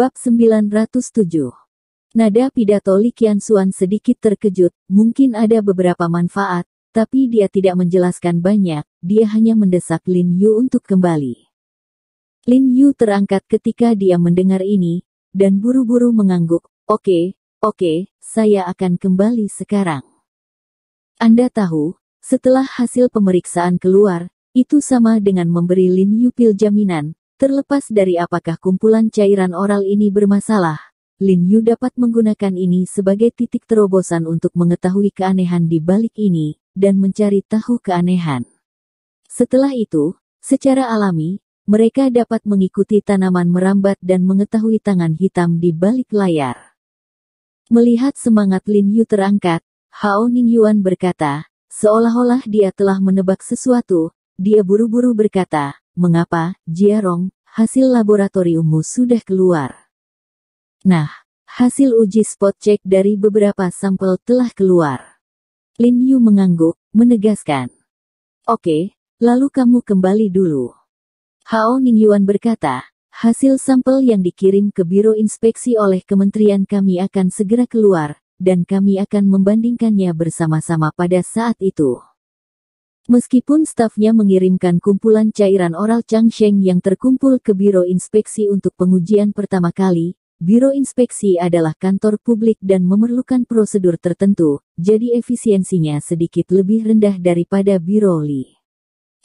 Bab 907. Nada pidato Li Qianxuan sedikit terkejut, mungkin ada beberapa manfaat, tapi dia tidak menjelaskan banyak, dia hanya mendesak Lin Yu untuk kembali. Lin Yu terangkat ketika dia mendengar ini, dan buru-buru mengangguk, oke, saya akan kembali sekarang. Anda tahu, setelah hasil pemeriksaan keluar, itu sama dengan memberi Lin Yu pil jaminan, terlepas dari apakah kumpulan cairan oral ini bermasalah. Lin Yu dapat menggunakan ini sebagai titik terobosan untuk mengetahui keanehan di balik ini, dan mencari tahu keanehan. Setelah itu, secara alami, mereka dapat mengikuti tanaman merambat dan mengetahui tangan hitam di balik layar. Melihat semangat Lin Yu terangkat, Hao Ningyuan berkata, seolah-olah dia telah menebak sesuatu, dia buru-buru berkata, mengapa, Jiarong, hasil laboratoriummu sudah keluar. Nah, hasil uji spot check dari beberapa sampel telah keluar. Lin Yu mengangguk, menegaskan. Oke, lalu kamu kembali dulu. Hao Ningyuan berkata, hasil sampel yang dikirim ke Biro Inspeksi oleh kementerian kami akan segera keluar, dan kami akan membandingkannya bersama-sama pada saat itu. Meskipun stafnya mengirimkan kumpulan cairan oral Changsheng yang terkumpul ke Biro Inspeksi untuk pengujian pertama kali, Biro Inspeksi adalah kantor publik dan memerlukan prosedur tertentu, jadi efisiensinya sedikit lebih rendah daripada Biro Li.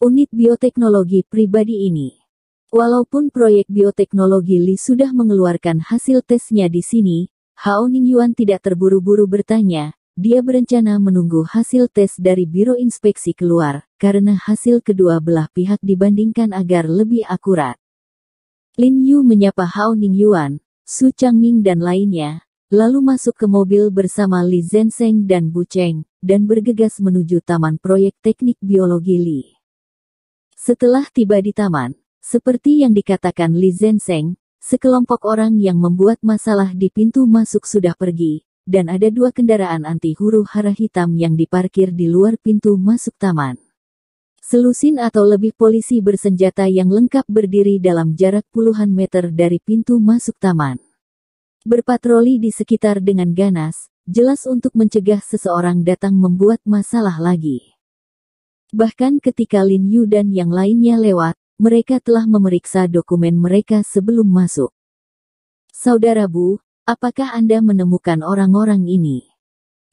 Unit bioteknologi pribadi ini. Walaupun proyek bioteknologi Li sudah mengeluarkan hasil tesnya di sini, Hao Ningyuan tidak terburu-buru bertanya, dia berencana menunggu hasil tes dari Biro Inspeksi keluar, karena hasil kedua belah pihak dibandingkan agar lebih akurat. Lin Yu menyapa Hao Ningyuan, Su Changning dan lainnya, lalu masuk ke mobil bersama Li Zhensheng dan Bu Cheng, dan bergegas menuju Taman Proyek Teknik Biologi Li. Setelah tiba di taman, seperti yang dikatakan Li Zhensheng, sekelompok orang yang membuat masalah di pintu masuk sudah pergi, dan ada 2 kendaraan anti huru hara hitam yang diparkir di luar pintu masuk taman. Selusin atau lebih polisi bersenjata yang lengkap berdiri dalam jarak puluhan meter dari pintu masuk taman. Berpatroli di sekitar dengan ganas, jelas untuk mencegah seseorang datang membuat masalah lagi. Bahkan ketika Lin Yu dan yang lainnya lewat, mereka telah memeriksa dokumen mereka sebelum masuk. Saudara Bu, apakah Anda menemukan orang-orang ini?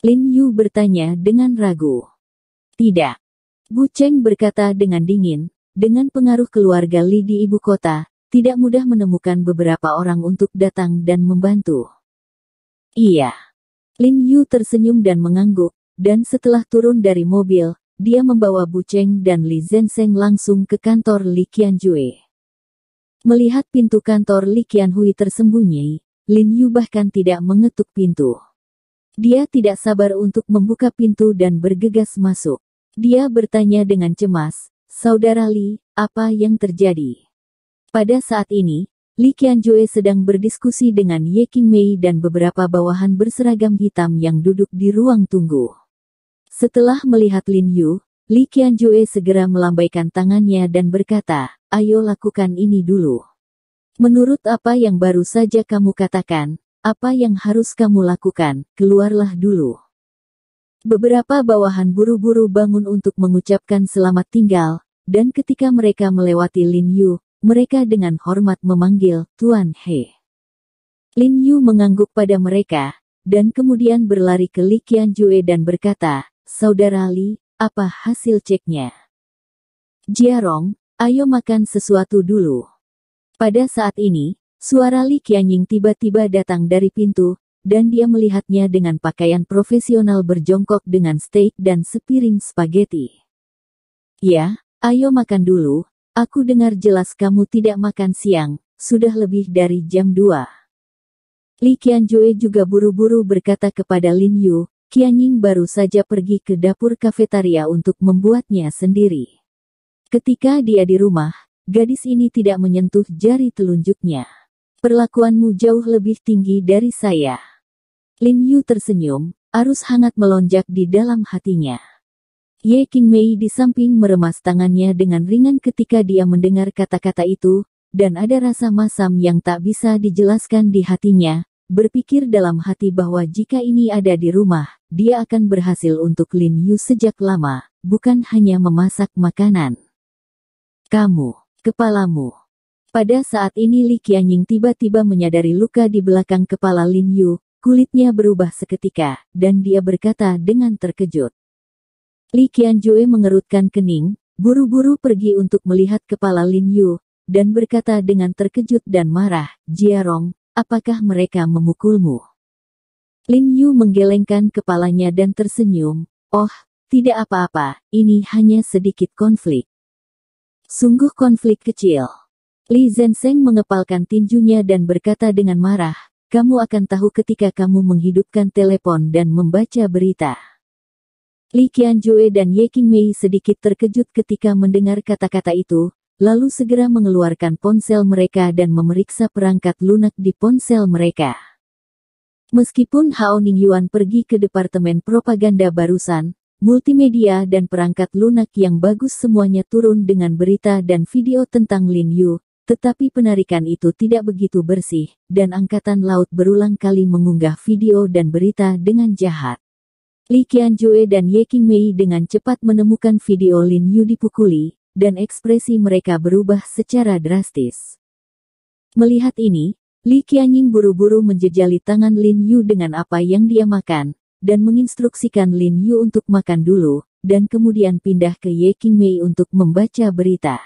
Lin Yu bertanya dengan ragu. Tidak. Bu Cheng berkata dengan dingin, dengan pengaruh keluarga Li di ibu kota, tidak mudah menemukan beberapa orang untuk datang dan membantu. Iya. Lin Yu tersenyum dan mengangguk, dan setelah turun dari mobil, dia membawa Bu Cheng dan Li Zhensheng langsung ke kantor Li Qianjue. Melihat pintu kantor Li Qianhui tersembunyi, Lin Yu bahkan tidak mengetuk pintu. Dia tidak sabar untuk membuka pintu dan bergegas masuk. Dia bertanya dengan cemas, Saudara Li, apa yang terjadi? Pada saat ini, Li Qianjue sedang berdiskusi dengan Ye Qingmei dan beberapa bawahan berseragam hitam yang duduk di ruang tunggu. Setelah melihat Lin Yu, Li Qianjue segera melambaikan tangannya dan berkata, ayo lakukan ini dulu. Menurut apa yang baru saja kamu katakan, apa yang harus kamu lakukan, keluarlah dulu. Beberapa bawahan buru-buru bangun untuk mengucapkan selamat tinggal, dan ketika mereka melewati Lin Yu, mereka dengan hormat memanggil, Tuan He. Lin Yu mengangguk pada mereka, dan kemudian berlari ke Li Qianjue dan berkata, Saudara Li, apa hasil ceknya? Jiarong, ayo makan sesuatu dulu. Pada saat ini, suara Li Qianying tiba-tiba datang dari pintu, dan dia melihatnya dengan pakaian profesional berjongkok dengan steak dan sepiring spaghetti. Ya, ayo makan dulu, aku dengar jelas kamu tidak makan siang, sudah lebih dari jam 2. Li Qianjue juga buru-buru berkata kepada Lin Yu, Qianying baru saja pergi ke dapur kafetaria untuk membuatnya sendiri. Ketika dia di rumah, gadis ini tidak menyentuh jari telunjuknya. Perlakuanmu jauh lebih tinggi dari saya. Lin Yu tersenyum, arus hangat melonjak di dalam hatinya. Ye Qingmei di samping meremas tangannya dengan ringan ketika dia mendengar kata-kata itu, dan ada rasa masam yang tak bisa dijelaskan di hatinya, berpikir dalam hati bahwa jika ini ada di rumah, dia akan berhasil untuk Lin Yu sejak lama, bukan hanya memasak makanan. Kamu, kepalamu. Pada saat ini Li Qianying tiba-tiba menyadari luka di belakang kepala Lin Yu, kulitnya berubah seketika, dan dia berkata dengan terkejut. Li Qianjue mengerutkan kening, buru-buru pergi untuk melihat kepala Lin Yu, dan berkata dengan terkejut dan marah, "Jiarong, apakah mereka memukulmu?" Lin Yu menggelengkan kepalanya dan tersenyum, "Oh, tidak apa-apa, ini hanya sedikit konflik." Sungguh konflik kecil. Li Zhensheng mengepalkan tinjunya dan berkata dengan marah, "Kamu akan tahu ketika kamu menghidupkan telepon dan membaca berita." Li Qianjue dan Ye Qingmei sedikit terkejut ketika mendengar kata-kata itu, lalu segera mengeluarkan ponsel mereka dan memeriksa perangkat lunak di ponsel mereka. Meskipun Hao Ningyuan pergi ke departemen propaganda barusan, multimedia dan perangkat lunak yang bagus semuanya turun dengan berita dan video tentang Lin Yu, tetapi penarikan itu tidak begitu bersih, dan Angkatan Laut berulang kali mengunggah video dan berita dengan jahat. Li Qianjue dan Ye Qingmei dengan cepat menemukan video Lin Yu dipukuli, dan ekspresi mereka berubah secara drastis. Melihat ini, Li Qianying buru-buru menjejali tangan Lin Yu dengan apa yang dia makan, dan menginstruksikan Lin Yu untuk makan dulu, dan kemudian pindah ke Ye Qingmei untuk membaca berita.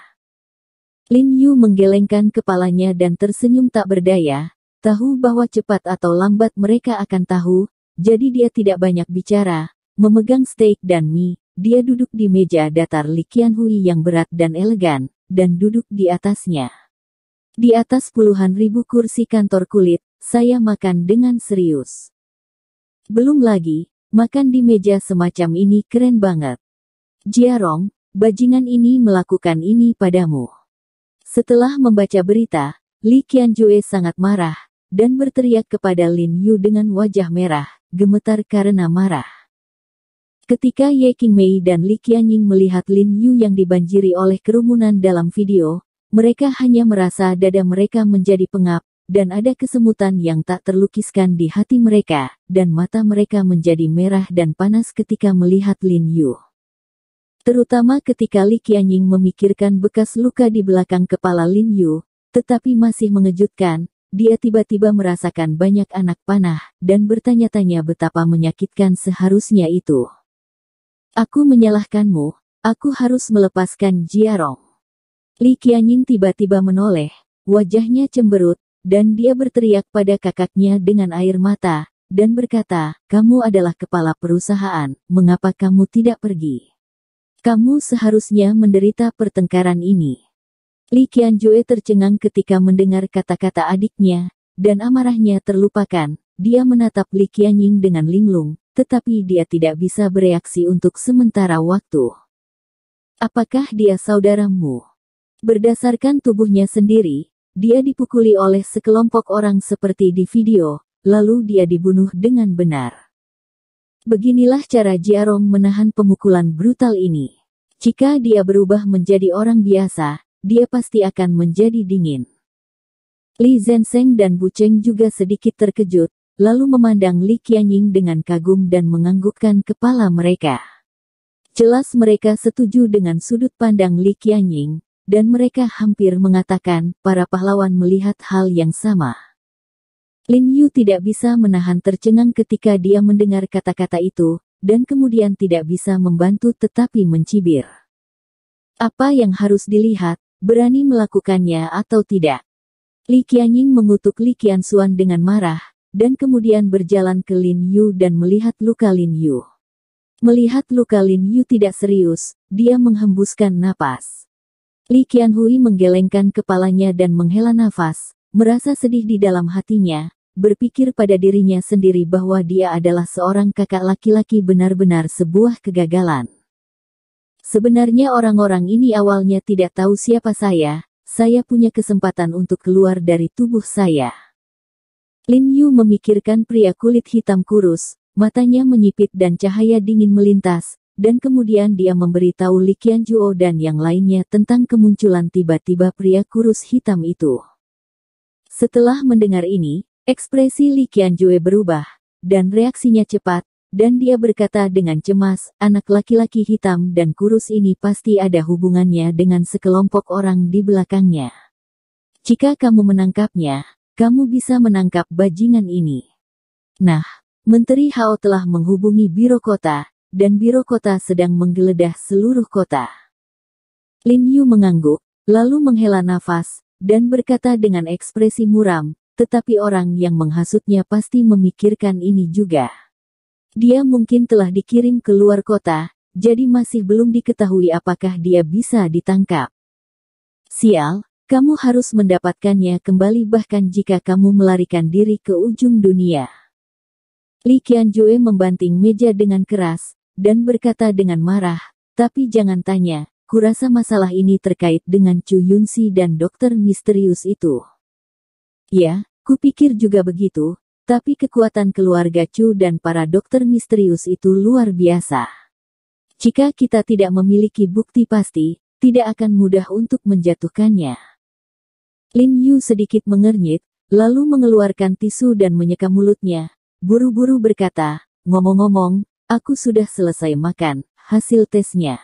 Lin Yu menggelengkan kepalanya dan tersenyum tak berdaya, tahu bahwa cepat atau lambat mereka akan tahu, jadi dia tidak banyak bicara, memegang steak dan mie, dia duduk di meja datar Li Qianhui yang berat dan elegan, dan duduk di atasnya. Di atas puluhan ribu kursi kantor kulit, saya makan dengan serius. Belum lagi, makan di meja semacam ini keren banget. Jiarong, bajingan ini melakukan ini padamu. Setelah membaca berita, Li Qianjue sangat marah, dan berteriak kepada Lin Yu dengan wajah merah, gemetar karena marah. Ketika Ye Qingmei dan Li Qianying melihat Lin Yu yang dibanjiri oleh kerumunan dalam video, mereka hanya merasa dada mereka menjadi pengap, dan ada kesemutan yang tak terlukiskan di hati mereka, dan mata mereka menjadi merah dan panas ketika melihat Lin Yu. Terutama ketika Li Qianying memikirkan bekas luka di belakang kepala Lin Yu, tetapi masih mengejutkan, dia tiba-tiba merasakan banyak anak panah, dan bertanya-tanya betapa menyakitkan seharusnya itu. "Aku menyalahkanmu, aku harus melepaskan Jiarong." Li Qianying tiba-tiba menoleh, wajahnya cemberut, dan dia berteriak pada kakaknya dengan air mata, dan berkata, "Kamu adalah kepala perusahaan, mengapa kamu tidak pergi? Kamu seharusnya menderita pertengkaran ini." Li Qianjue tercengang ketika mendengar kata-kata adiknya, dan amarahnya terlupakan. Dia menatap Li Qianying dengan linglung, tetapi dia tidak bisa bereaksi untuk sementara waktu. "Apakah dia saudaramu?" Berdasarkan tubuhnya sendiri, dia dipukuli oleh sekelompok orang seperti di video, lalu dia dibunuh dengan benar. Beginilah cara Jiarong menahan pemukulan brutal ini. Jika dia berubah menjadi orang biasa, dia pasti akan menjadi dingin. Li Zhensheng dan Bu Cheng juga sedikit terkejut, lalu memandang Li Qianying dengan kagum dan menganggukkan kepala mereka. Jelas mereka setuju dengan sudut pandang Li Qianying, dan mereka hampir mengatakan, para pahlawan melihat hal yang sama. Lin Yu tidak bisa menahan tercengang ketika dia mendengar kata-kata itu, dan kemudian tidak bisa membantu tetapi mencibir. Apa yang harus dilihat, berani melakukannya atau tidak? Li Qianying mengutuk Li Qianxuan dengan marah, dan kemudian berjalan ke Lin Yu dan melihat luka Lin Yu. Melihat luka Lin Yu tidak serius, dia menghembuskan napas. Li Qianhui menggelengkan kepalanya dan menghela nafas, merasa sedih di dalam hatinya, berpikir pada dirinya sendiri bahwa dia adalah seorang kakak laki-laki benar-benar sebuah kegagalan. Sebenarnya orang-orang ini awalnya tidak tahu siapa saya punya kesempatan untuk keluar dari tubuh saya. Lin Yu memikirkan pria kulit hitam kurus, matanya menyipit dan cahaya dingin melintas, dan kemudian dia memberitahu Li Qianjuo dan yang lainnya tentang kemunculan tiba-tiba pria kurus hitam itu. Setelah mendengar ini, ekspresi Li Qianjuo berubah, dan reaksinya cepat, dan dia berkata dengan cemas, anak laki-laki hitam dan kurus ini pasti ada hubungannya dengan sekelompok orang di belakangnya. Jika kamu menangkapnya, kamu bisa menangkap bajingan ini. Nah, Menteri Hao telah menghubungi Biro Kota, dan Biro Kota sedang menggeledah seluruh kota. Lin Yu mengangguk, lalu menghela nafas, dan berkata dengan ekspresi muram, tetapi orang yang menghasutnya pasti memikirkan ini juga. Dia mungkin telah dikirim ke luar kota, jadi masih belum diketahui apakah dia bisa ditangkap. Sial, kamu harus mendapatkannya kembali bahkan jika kamu melarikan diri ke ujung dunia. Li Qianjuo membanting meja dengan keras, dan berkata dengan marah, tapi jangan tanya, kurasa masalah ini terkait dengan Chu Yunxi dan dokter misterius itu. Ya, kupikir juga begitu, tapi kekuatan keluarga Chu dan para dokter misterius itu luar biasa. Jika kita tidak memiliki bukti pasti, tidak akan mudah untuk menjatuhkannya. Lin Yu sedikit mengernyit, lalu mengeluarkan tisu dan menyeka mulutnya, buru-buru berkata, ngomong-ngomong, aku sudah selesai makan, hasil tesnya.